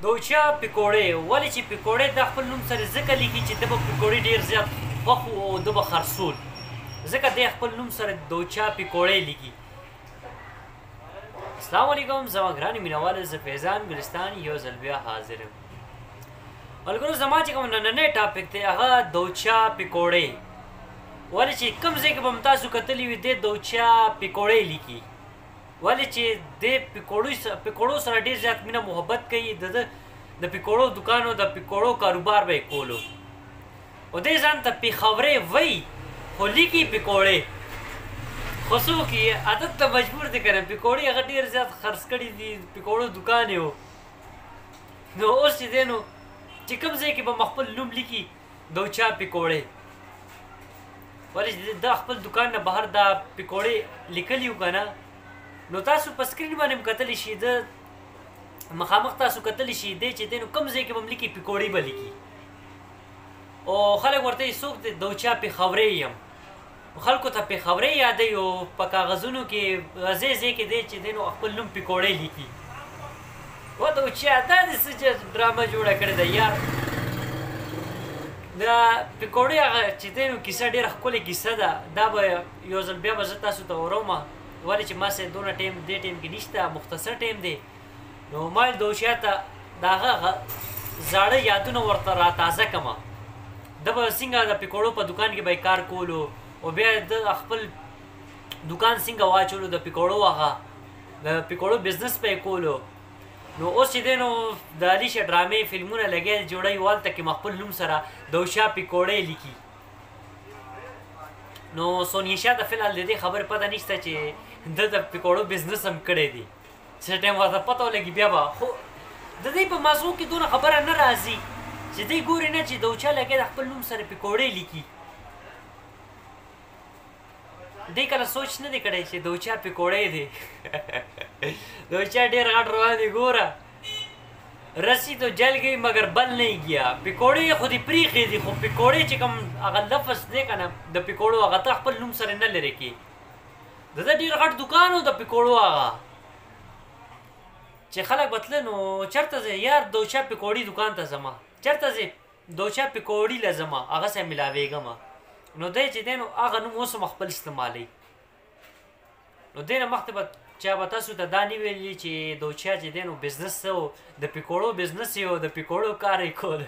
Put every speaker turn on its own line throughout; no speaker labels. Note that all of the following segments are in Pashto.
دوچا پکوړې ولې چې پکوړې د خپل نوم سره ځکه لیکي چې د به پکوړې ډېر زیات خوښ او د به خرڅول ځکه د خپل نوم سره دوچا پکوړې لیکي. السلام علیکم زما ګرانې مینهوالو، زه فیضان ګلستان یو ځل بیا حاضر یم. ملګرو زما چې کوم نننی ټاپک دی هغه دوچا پکوړې، ولې چې کوم ځای کې به هم تاسو کتلي وي دی دوچا پکوړې لیکي، ولې چې د پکوړو سره ډېر زیات مینه محبت کوي. د پکوړو دکان او د پکوړو کاروبار به یې کولو او دی ځان ته پېښورۍ وایي خو لیکي پکوړې. خو څوک یې عادت ته مجبور دی که نه، پکوړې هغه ډېر زیات خرڅ کړي دي، پکوړو دکان یې و. نو اوس چې دی نو چې کوم ځای کې به م خپل نوم لیکي دوچا پکوړې، ولې چې د خپل دکان نه بهر دا پکوړې لیکلي وو که نه، نو تاسو په سکرین باندې هم کتلی شي، د مخامخ تاسو کتلی شي دی چې دی نو کوم ځای کې به هم لیکي پکوړې به لیکي او خلک ورته یې څوک دی دوچا پېښورۍ یم. خلکو ته پېښورۍ یادوي او په کاغذونو کې ځای ځای کې دی چې دی نو خپل نوم پکوړې لیکي. و دوچا دا دې څه ډرامه جوړه کړې ده یار. د پکوړې هغه چې دی نو کیسه ډېره ښکلې کیسه ده، دا به یو ځل بیا به زه تاسو ته ورومه، ولې چې ما سره دونه ټایم دې ټایم کې نشته، مختصر ټایم دی. نو ما ویل دوچا ته د هغه زاړه یادونه ورته راتازه کړمه. ده به څنګه د پکوړو په دکان کې به یې کار کولو او بیا د خپل دکان څنګه واچولو، د پکوړو هغه د پکوړو بزنس به یې کولو. نو اوس چې دی نو د علي شه ډرامې فلمونه لګیا جوړوي، والته کې ما خپل نوم سره دوچا پکوړې لیکي. نو سونیشا ته فلحال د دې خبرې پته نشته چې ده د پکوړو بزنس هم کړی دی. څه ټایم ورته پته ولګي بیا به خو د دې په مازغو کې دونه خبره نه راځي چې دی ګوري نه چې دوچا لګیا د خپل نوم سره پکوړې لیکي. دی کله سوچ نه دی کړی چې دوچا پکوړې دی. دوچا ډېر غټ روان دی، ګوره رسی تو جل گئی مگر بل نہیں گیا. پکوړې خو دې پریښې دي، خو پکوړې چې کوم هغه لفظ دی که نه د پکوړو هغه ته خپل نوم سره نه لرې کړي. د ده ډېر غټ دکان و د پکوړو هغه چې خلک به تله نو چېرته ځې یار دوچا پکوړي دکان ته ځمه، چېرته ځې دوچا پکوړي له ځمه هغه سره میلاوېږمه. نو دی چې دی نو هغه نوم اوس هم خپل استعمالوي. نو دی نه مخکې به چا به تاسو ته دا نه ویلي چې دوچا چې دی نو بزنس څه و، د پکوړو بزنس یې و، د پکوړو کار یې کول.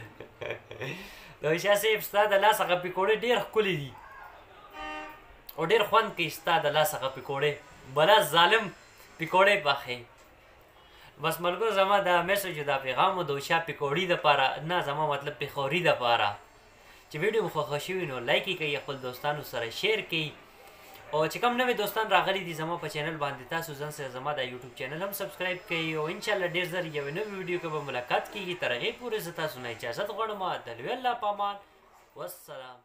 دوچا صاحب ستا د لاس هغه پکوړې ډېر ښکلې دي او ډېر خوند کوي ستا د لاس هغه پکوړې، بلا ظالم پکوړې پخې. بس ملګرو زما دا میسج دا پیغام و دوچا پکوړي دپاره نه، زما مطلب پېښوري دپاره. چې ویډیو مو خوښه شوي نو لایک یې کوئ، خپل دوستانو سره شیر کوئ او چې کوم نوې دوستان راغلي دي زما په چینل باندې تاسو ځان سره زما دا یوټیوب چینل هم سبسکرایب کوئ او انشاءالله ډېر زر یوې نوې ویډیو کې به ملاقات کېږي. تر هغې پورې زه تاسو نه اجازت غواړم. د لوی الله په امان، والسلام.